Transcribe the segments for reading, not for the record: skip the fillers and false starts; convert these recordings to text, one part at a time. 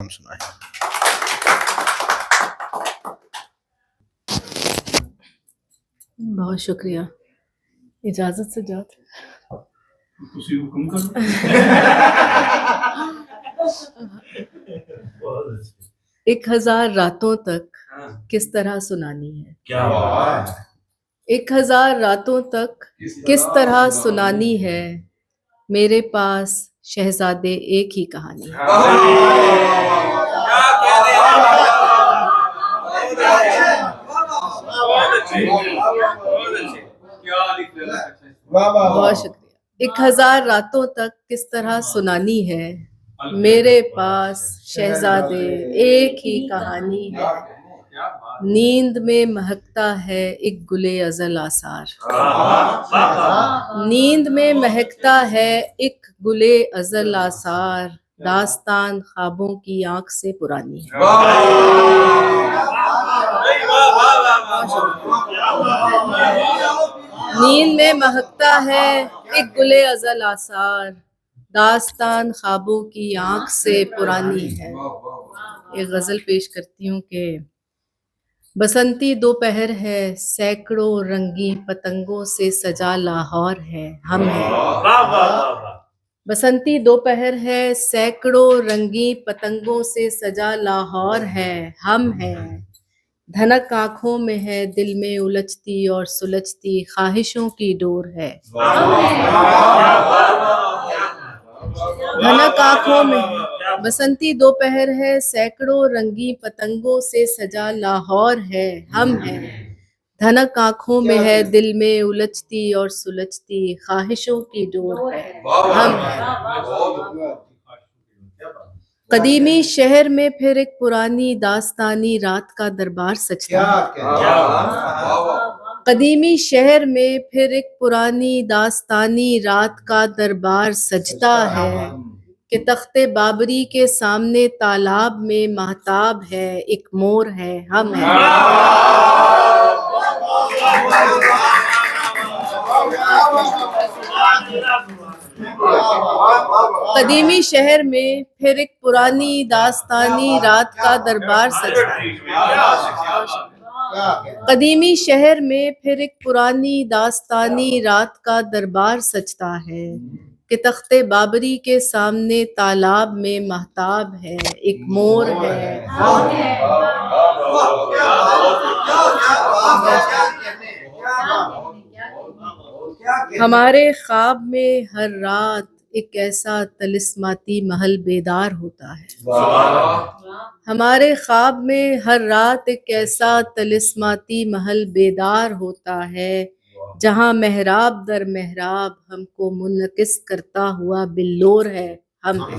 हम सुनाए। बहुत शुक्रिया, इजाजत से जाओ। ਤੁਸੀਂ ਹੁਕਮ ਕਰੋ। 1000 रातों तक किस तरह सुनानी है, क्या बात, 1000 रातों तक किस तरह सुनानी है, मेरे पास शहजादे एक ही कहानी है। बहुत शुक्रिया। 1000 रातों तक किस तरह सुनानी है, मेरे पास शहजादे एक ही कहानी है। नींद में महकता है एक गुले अज़ल आसार, नींद में महकता है एक गुले अज़ल आसार, दास्तान ख्वाबों की आंख से पुरानी है। नींद में महकता है एक गुले अज़ल आसार, दास्तान ख्वाबों की आंख से पुरानी है। एक गजल पेश करती हूँ कि बसंती दोपहर है, सैकड़ों रंगी पतंगों से सजा लाहौर है, हम हैं। बसंती दोपहर है, सैकड़ों रंगी पतंगों से सजा लाहौर है, हम हैं। धनक आंखों में है, दिल में उलझती और सुलझती ख्वाहिशों की डोर है। धनक आंखों में है, बसंती दोपहर है, सैकड़ों रंगी पतंगों से सजा लाहौर है, हम हैं। धनक आंखों में है, दिल में उलझती और सुलझती ख्वाहिशों की डोर है, हम हैं। कदीमी शहर में फिर एक पुरानी दास्तानी रात का दरबार सजता है। कदीमी शहर में फिर एक पुरानी दास्तानी रात का दरबार सजता है कि तख्ते बाबरी के सामने तालाब में महताब है, एक मोर है, हम हैं। कदीमी शहर में फिर एक पुरानी दास्तानी रात का दरबार सजता है। कदीमी शहर में फिर एक पुरानी दास्तानी रात का दरबार सजता है कि तख्ते बाबरी के सामने तालाब में महताब है, एक मोर है, हम हैं। हमारे ख्वाब में हर रात एक ऐसा तिलिस्माती महल बेदार होता है। हमारे ख्वाब में हर रात एक ऐसा तिलिस्माती महल बेदार होता है, जहाँ मेहराब दर मेहराब हमको मुनकिस करता हुआ बिल्लोर है, हम हैं।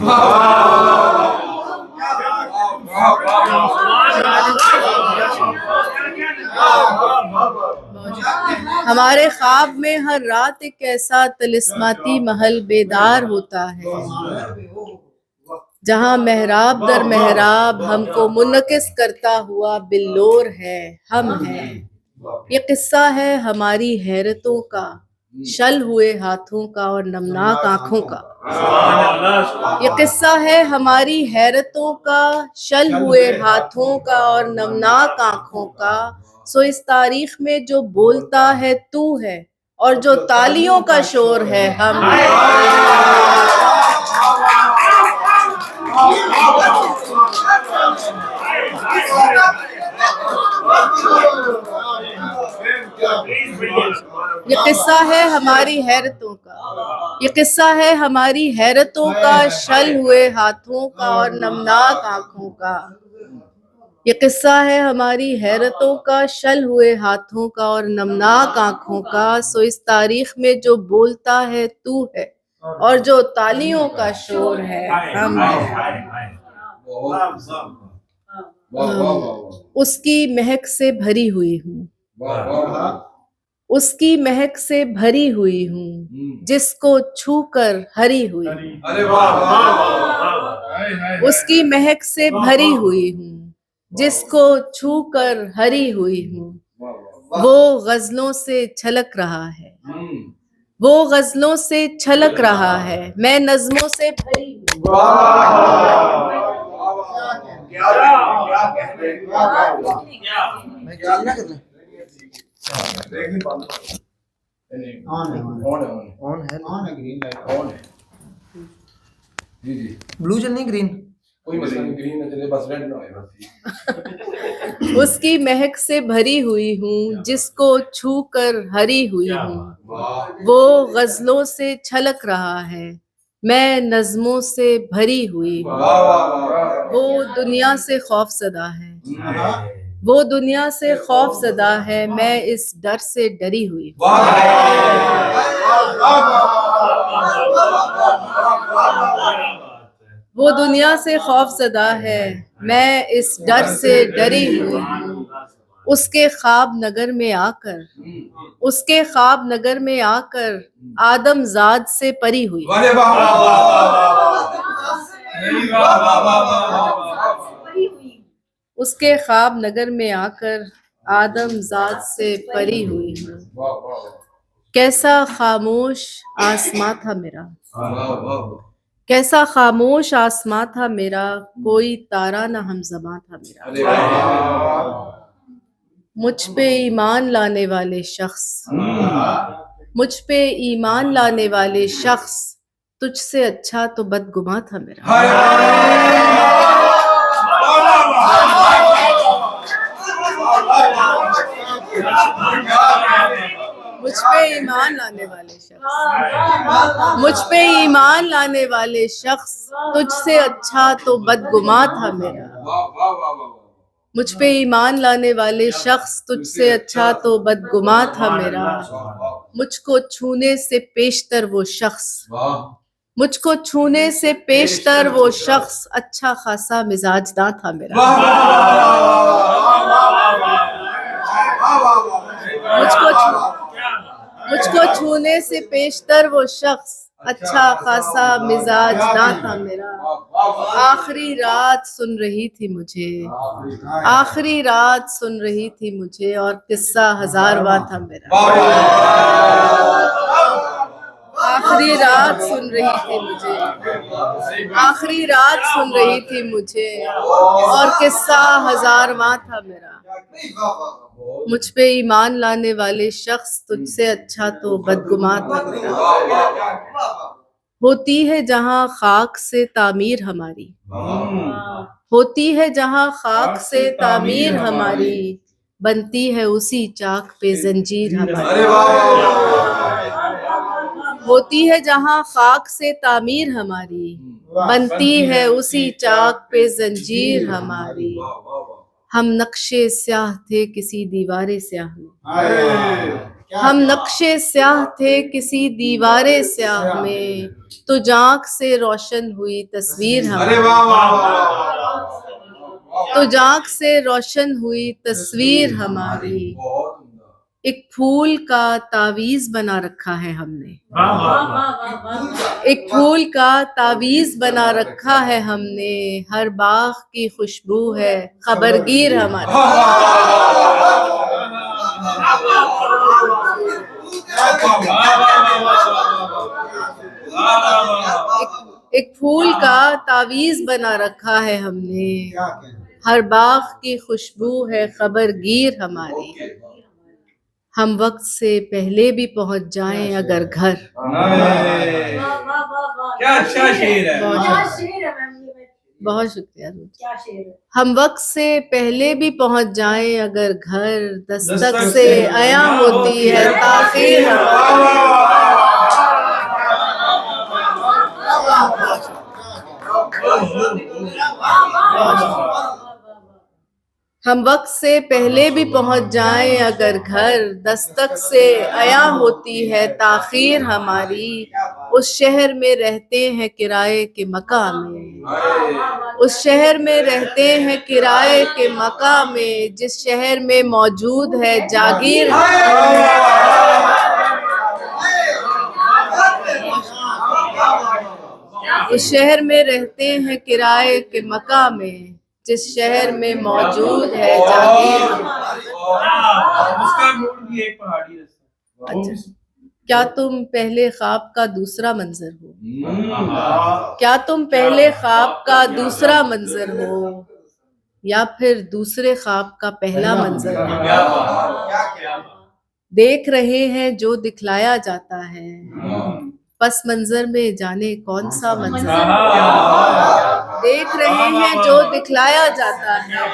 हमारे ख्वाब में हर रात एक ऐसा तिलिस्माती महल बेदार होता है, जहाँ मेहराब दर मेहराब हमको मुनकिस करता हुआ बिल्लोर है, हम हैं। ये किस्सा है हमारी हैरतों का, शल हुए हाथों का और नमनाक आंखों का। ये किस्सा है हमारी हैरतों का, शल हुए हाथों का और नमनाक आंखों का। सो इस तारीख में जो बोलता है तू है, और जो तालियों का शोर है, हम ये किस्सा है हमारी हैरतों का, ये किस्सा है हमारी हैरतों का, शल हुए हाथों का और नमनाक आंखों का। ये किस्सा है हमारी हैरतों का, शल हुए हाथों का और नमनाक आंखों का। सो इस तारीख में जो बोलता है तू है, और जो तालियों का शोर है, हम हैं। उसकी महक से भरी हुई हूँ, उसकी महक से भरी हुई हूँ, जिसको छूकर हरी हुई। उसकी महक से भरी हुई हूँ, जिसको छूकर हरी हुई हूँ। वो गजलों से छलक रहा है, वो गजलों से छलक रहा है, मैं नज़्मों से भरी हूँ। मैं चेंज ना कर लें। ऑन है ग्रीन लाइट जी जी ब्लू चलनी ग्रीन कोई मसला नहीं, ग्रीन ना चले, बस रेड ना होए बस। उसकी महक से भरी हुई हूँ, जिसको छू कर हरी हुई हूँ। वाह वो गजलों से छलक रहा है, मैं नज़मों से भरी हुई हूँ। वाह वाह वो दुनिया से खौफज़दा है, वो दुनिया से खौफज़दा है, मैं इस डर से डरी हुई हूँ। वो दुनिया से खौफज़दा है, मैं इस डर से डरी हुई हूँ। उसके ख्वाब नगर में आकर, उसके ख्वाब नगर में आकर आदमजाद से परी हुई। वाह वाह उसके ख्वाब नगर में आकर आदमजाद से परी हुई हूँ। कैसा खामोश आसमां था मेरा, कैसा खामोश आसमां था मेरा, कोई तारा न हमज़बां था मेरा। मुझ पे ईमान लाने वाले शख्स, मुझ पे ईमान लाने वाले शख्स, तुझसे अच्छा तो बदगुमां था मेरा। मुझ पे ईमान लाने वाले शख्स, मुझ पे ईमान लाने वाले शख्स, तुझसे अच्छा तो बदगुमां था मेरा। मुझ पे ईमान लाने वाले शख्स, तुझसे अच्छा तो बदगुमां था मेरा। मुझको छूने से पेशतर वो शख्स, मुझको छूने से पेशतर वो शख्स, अच्छा खासा मिजाजदार था मेरा। मुझको छूने से पेशतर वो शख्स, अच्छा खासा मिजाजदार था मेरा। आखिरी रात सुन रही थी मुझे, आखिरी रात सुन रही थी मुझे, और किस्सा हजारवां था मेरा। आखिरी रात सुन रही थी मुझे, आखिरी रात सुन रही थी मुझे, और किस्सा हजारवां था मेरा। मुझ पे ईमान लाने वाले शख्स, तुझसे अच्छा तो बदगुमां था मेरा। होती है जहाँ खाक से तामीर हमारी, होती है जहाँ खाक से तामीर हमारी, बनती है उसी चाक पे जंजीर हमारी। होती है जहाँ खाक से तामीर हमारी, बनती है उसी चाक पे जंजीर हमारी। हम नक्शे स्याह थे किसी दीवारे स्याह में, हम नक्शे स्याह थे किसी दीवारे स्याह में, तो आँख से रोशन हुई तस्वीर हमारी। तो आँख से रोशन हुई तस्वीर हमारी। एक फूल का तावीज बना रखा है हमने, एक फूल का तावीज बना रखा है हमने, हर बाग की खुशबू है खबरगीर हमारी। एक फूल का तावीज बना रखा है हमने, हर बाग की खुशबू है खबरगीर हमारी। हम वक्त से पहले भी पहुंच जाएं अगर घर। क्या अच्छा शेर है। बहुत शुक्रिया। हम वक्त से पहले भी पहुंच जाएं अगर घर, दस्तक से आया होती है ताखीर हम वक्त से पहले भी पहुंच जाएं अगर घर, दस्तक से आया होती है ताखीर हमारी। उस शहर में रहते हैं किराए के मकाम में, उस शहर में रहते हैं किराए के मकाम में, जिस शहर में मौजूद है जागीर। उस शहर में रहते हैं किराए के मकाम में, जिस शहर में मौजूद है जागीर। उसका मूड भी एक पहाड़ी अच्छा, क्या तुम पहले ख्वाब का दूसरा मंजर हो? क्या तुम पहले ख्वाब का दूसरा मंजर हो या फिर दूसरे ख्वाब का पहला मंजर हो? देख रहे हैं जो दिखलाया जाता है, पस मंजर में जाने कौन सा मंजर है। देख रहे हैं जो दिखलाया जाता है,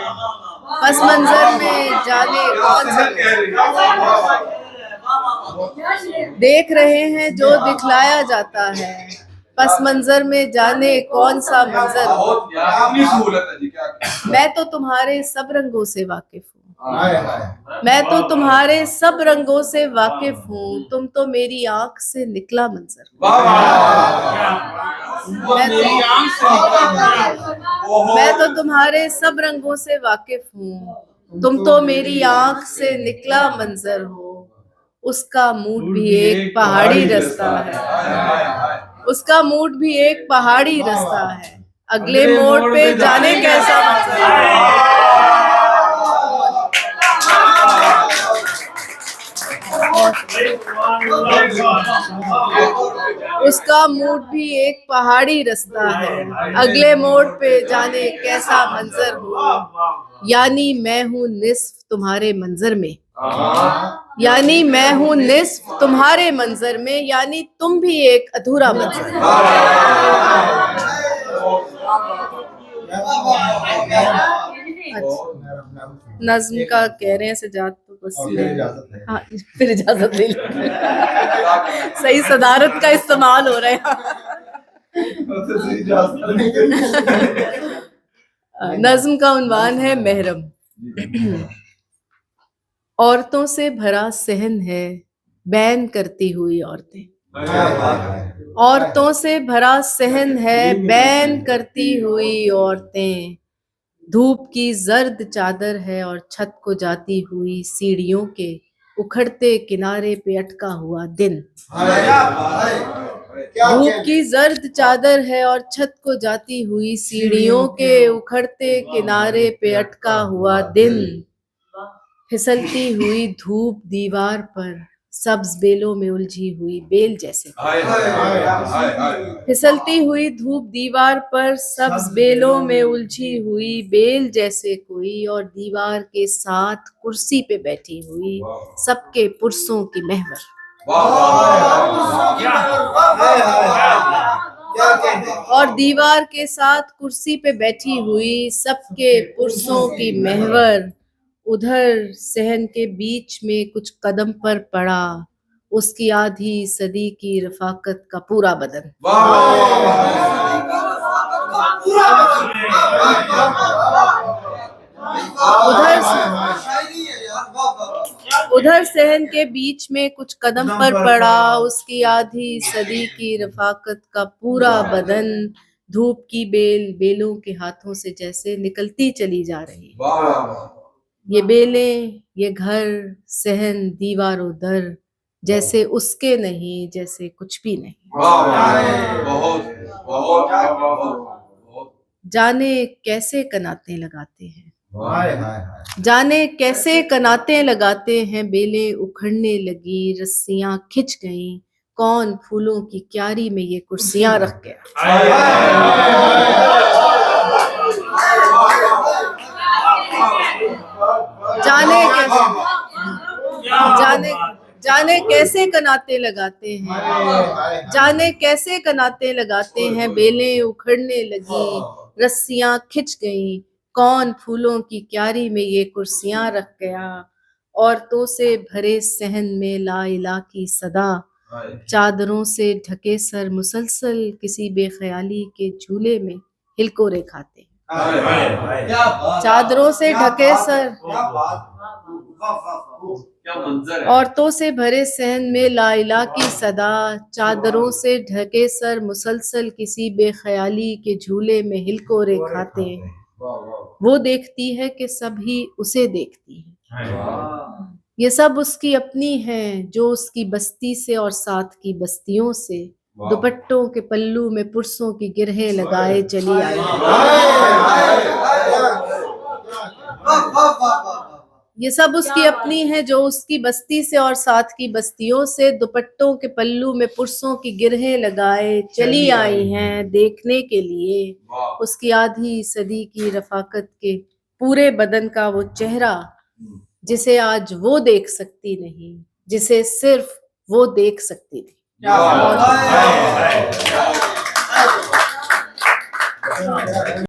पस मंजर में जाने कौन सा। देख रहे हैं जो दिखलाया जाता है, पस मंजर में जाने कौन सा मंजर हो। मैं तो तुम्हारे सब रंगों से वाकिफ हूँ, मैं तो तुम्हारे सब रंगों से वाकिफ हूँ, तुम तो मेरी आंख से निकला मंजर हो। मैं तो तुम्हारे सब रंगों से वाकिफ हूँ, तुम तो मेरी आंख से निकला मंजर हो। उसका मूड भी एक पहाड़ी रास्ता है, उसका मूड भी एक पहाड़ी रास्ता है, अगले मोड़ पे जाने कैसा मंजर है। उसका मूड भी एक पहाड़ी रास्ता है, अगले मोड़ पे जाने कैसा मंजर हो। यानी मैं हूँ निस्फ तुम्हारे मंजर में, यानी मैं हूँ निस्फ तुम्हारे मंजर में, यानी तुम भी एक अधूरा मंजर हो। नज्म का कह रहे हैं सजाद, तो बस हाँ फिर इजाजत ले लो। सही सदारत का इस्तेमाल हो रहा है। नज्म का उन्वान है महरम। औरतों से भरा सहन है बैन करती हुई औरतें, औरतों से भरा सहन है बैन करती हुई औरतें। धूप की जर्द चादर है और छत को जाती हुई सीढ़ियों के उखड़ते किनारे पे अटका हुआ दिन। धूप की जर्द चादर है और छत को जाती हुई सीढ़ियों के उखड़ते किनारे पे अटका हुआ दिन। फिसलती हुई धूप दीवार पर सब्ज बेलों में उलझी हुई बेल जैसे, फिसलती हुई धूप दीवार पर सब्ज बेलों में उलझी हुई बेल जैसे कोई, और दीवार के साथ कुर्सी पे बैठी हुई सबके पुरसों की महवर। और दीवार के साथ कुर्सी पे बैठी हुई सबके पुरसों की महवर। उधर सहन के बीच में कुछ कदम पर पड़ा उसकी आधी सदी की रफाकत का पूरा बदन। उधर सहन के बीच में कुछ कदम पर पड़ा उसकी आधी सदी की रफाकत का पूरा बदन। धूप की बेलों के हाथों से जैसे निकलती चली जा रही। ये बेलें, ये घर, सहन, दीवारों दर जैसे उसके नहीं, जैसे कुछ भी नहीं। जाने कैसे कनाते लगाते हैं, जाने कैसे कनाते लगाते हैं, बेलें उखड़ने लगी, रस्सियां खिंच गईं, कौन फूलों की क्यारी में ये कुर्सियां रख गया। जाने कैसे कनाते लगाते हैं, जाने कैसे कनाते लगाते हैं, बेलें उखड़ने लगी, रस्सियां खिंच गईं, कौन फूलों की क्यारी में ये कुर्सियां रख गया। औरतों से भरे सहन में ला इला की सदा, चादरों से ढके सर मुसलसल किसी बेख्याली के झूले में हिलकोरे खाते। चादरों से ढके सर, औरतों से भरे सहन में लाइला की सदा, चादरों से ढके सर मुसलसल किसी बेख्याली के झूले में हिलकोरे खाते। वो देखती है कि सब ही उसे देखती है, ये सब उसकी अपनी है जो उसकी बस्ती से और साथ की बस्तियों से दुपट्टों के पल्लू में पुरसों की गिरहें लगाए चली आई। ये सब उसकी अपनी है जो उसकी बस्ती से और साथ की बस्तियों से दुपट्टों के पल्लू में पुरसों की गिरहें लगाए चली आई हैं देखने के लिए उसकी आधी सदी की रफाकत के पूरे बदन का वो चेहरा जिसे आज वो देख सकती नहीं, जिसे सिर्फ वो देख सकती थी।